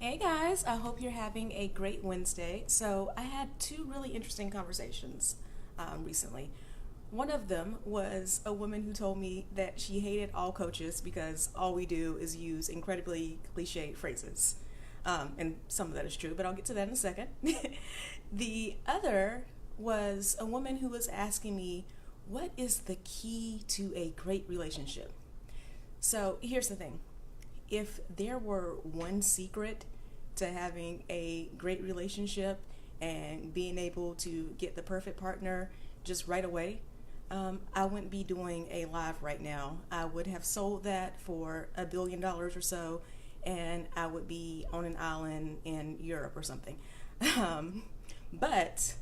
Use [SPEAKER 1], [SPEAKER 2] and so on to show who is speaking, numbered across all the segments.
[SPEAKER 1] Hey guys, I hope you're having a great Wednesday. So, I had two really interesting conversations recently. One of them was a woman who told me that she hated all coaches because all we do is use incredibly cliche phrases. And some of that is true, but I'll get to that in a second. The other was a woman who was asking me, what is the key to a great relationship? So, here's the thing, if there were one secret to having a great relationship and being able to get the perfect partner just right away, I wouldn't be doing a live right now. I would have sold that for $1 billion or so, and I would be on an island in Europe or something. Um, but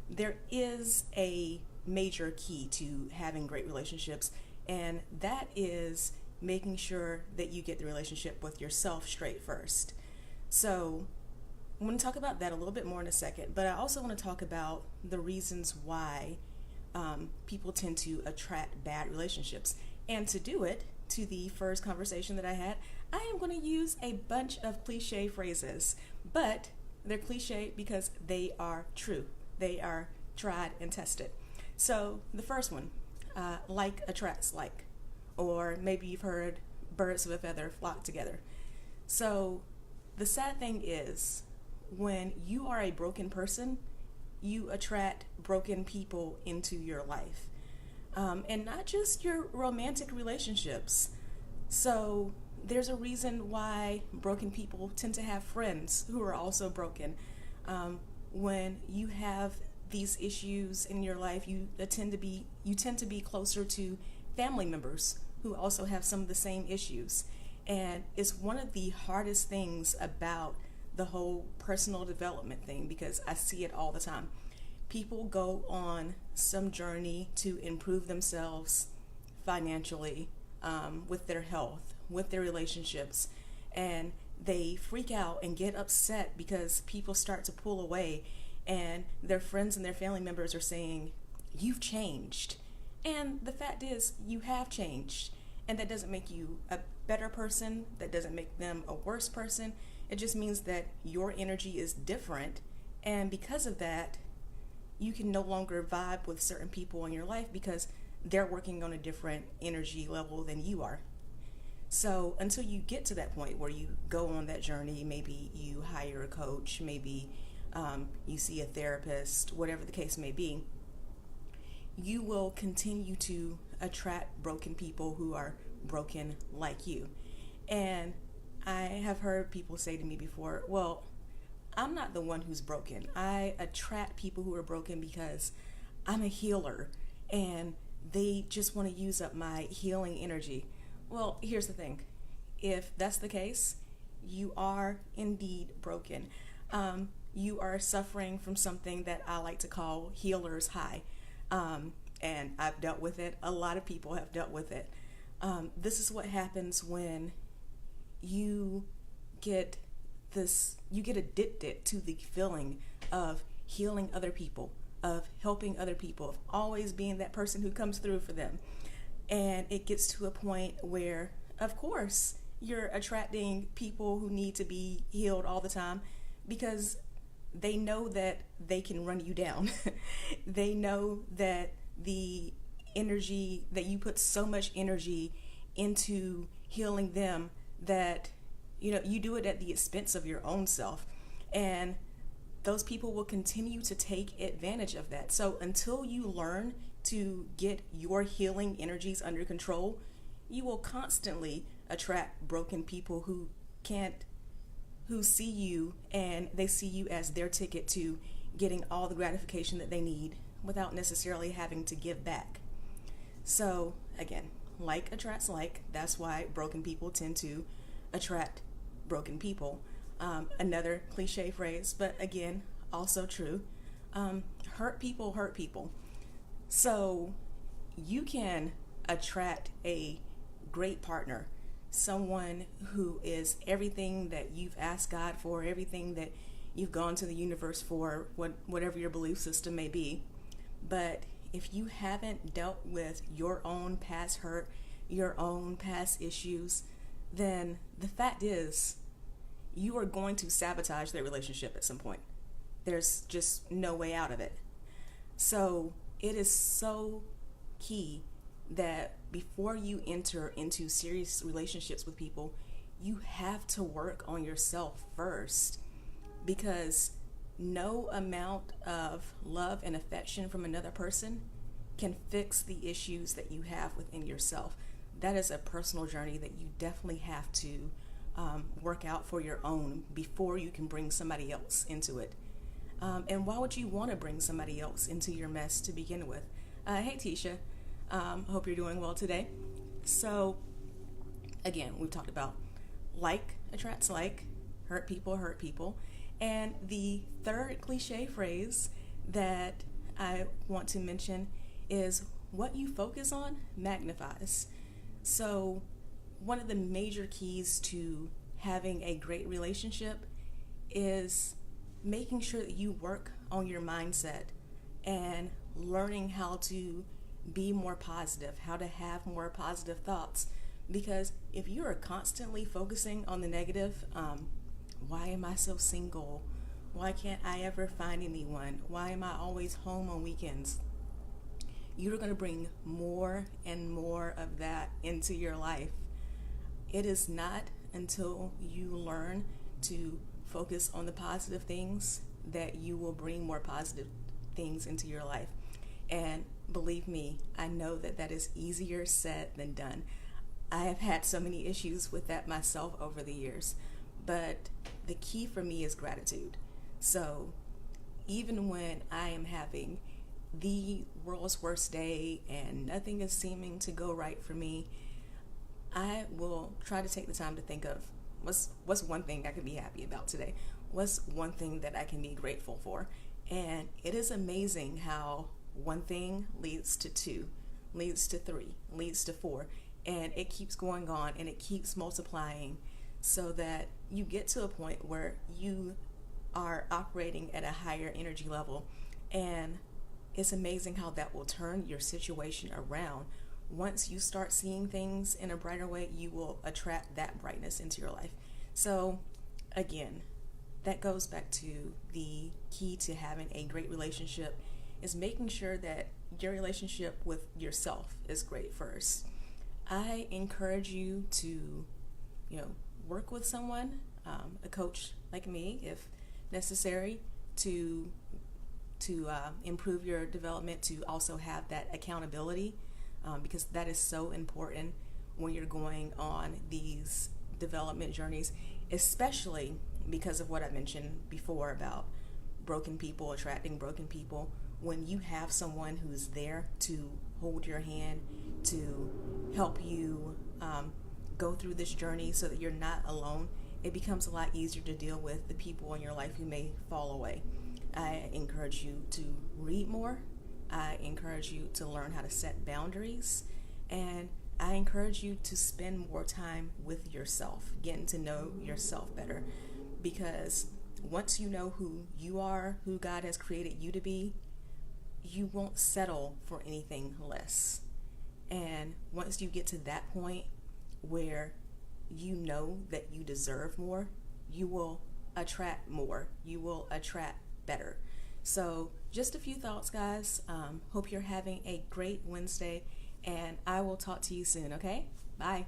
[SPEAKER 1] there is a major key to having great relationships, and that is making sure that you get the relationship with yourself straight first. So, I'm going to talk about that a little bit more in a second, but I also want to talk about the reasons why people tend to attract bad relationships. And to do it, to the first conversation that I had, I am going to use a bunch of cliche phrases, but they're cliche because they are true. They are tried and tested. So, the first one, like attracts like, or maybe you've heard birds of a feather flock together. So, the sad thing is, when you are a broken person, you attract broken people into your life. And not just your romantic relationships. So, there's a reason why broken people tend to have friends who are also broken. When you have these issues in your life, you tend to be closer to family members who also have some of the same issues. And it's one of the hardest things about the whole personal development thing because I see it all the time. People go on some journey to improve themselves financially, with their health, with their relationships, and they freak out and get upset because people start to pull away and their friends and their family members are saying, "You've changed." And the fact is, you have changed. And that doesn't make you a better person. That doesn't make them a worse person. It just means that your energy is different. And because of that, you can no longer vibe with certain people in your life because they're working on a different energy level than you are. So until you get to that point where you go on that journey, maybe you hire a coach, maybe you see a therapist, whatever the case may be, you will continue to attract broken people who are broken like you. And I have heard people say to me before, well, I'm not the one who's broken. I attract people who are broken because I'm a healer and they just want to use up my healing energy. Well, here's the thing. If that's the case, you are indeed broken. You are suffering from something that I like to call healer's high. And I've dealt with it. A lot of people have dealt with it. This is what happens when you get you get addicted to the feeling of healing other people, of helping other people, of always being that person who comes through for them. And it gets to a point where, of course, you're attracting people who need to be healed all the time because they know that they can run you down. They know that the energy that you put so much energy into healing them that you do it at the expense of your own self, and those people will continue to take advantage of that. So until you learn to get your healing energies under control, you will constantly attract broken people who see you and they see you as their ticket to getting all the gratification that they need without necessarily having to give back. So again, like attracts like. That's why broken people tend to attract broken people. Another cliche phrase, but again, also true. Hurt people hurt people. So you can attract a great partner, someone who is everything that you've asked God for, everything that you've gone to the universe for, whatever your belief system may be. But if you haven't dealt with your own past hurt, your own past issues, then the fact is you are going to sabotage their relationship at some point. There's just no way out of it. So it is so key that before you enter into serious relationships with people, you have to work on yourself first, because no amount of love and affection from another person can fix the issues that you have within yourself. That is a personal journey that you definitely have to work out for your own before you can bring somebody else into it. And why would you want to bring somebody else into your mess to begin with? Hey, Tisha. Hope you're doing well today. So, again, we've talked about like attracts like, hurt people. And the third cliche phrase that I want to mention is what you focus on magnifies. So, one of the major keys to having a great relationship is making sure that you work on your mindset and learning how to be more positive, how to have more positive thoughts. Because if you are constantly focusing on the negative, why am I so single? Why can't I ever find anyone? Why am I always home on weekends? You're going to bring more and more of that into your life. It is not until you learn to focus on the positive things that you will bring more positive things into your life. And believe me, I know that that is easier said than done. I have had so many issues with that myself over the years, but the key for me is gratitude. So even when I am having the world's worst day and nothing is seeming to go right for me, I will try to take the time to think of what's one thing I could be happy about today? What's one thing that I can be grateful for? And it is amazing how one thing leads to two, leads to three, leads to four, and it keeps going on and it keeps multiplying, so that you get to a point where you are operating at a higher energy level. And it's amazing how that will turn your situation around. Once you start seeing things in a brighter way, you will attract that brightness into your life. So again, that goes back to the key to having a great relationship is making sure that your relationship with yourself is great first. I encourage you to, work with someone, a coach like me, if necessary, to improve your development, to also have that accountability, because that is so important when you're going on these development journeys, especially because of what I mentioned before about broken people attracting broken people. When you have someone who's there to hold your hand, to help you go through this journey so that you're not alone, it becomes a lot easier to deal with the people in your life who may fall away. I encourage you to read more. I encourage you to learn how to set boundaries. And I encourage you to spend more time with yourself, getting to know yourself better. Because once you know who you are, who God has created you to be, you won't settle for anything less. And once you get to that point where you know that you deserve more, you will attract more. You will attract better. So just a few thoughts, guys. Hope you're having a great Wednesday, and I will talk to you soon, okay? Bye.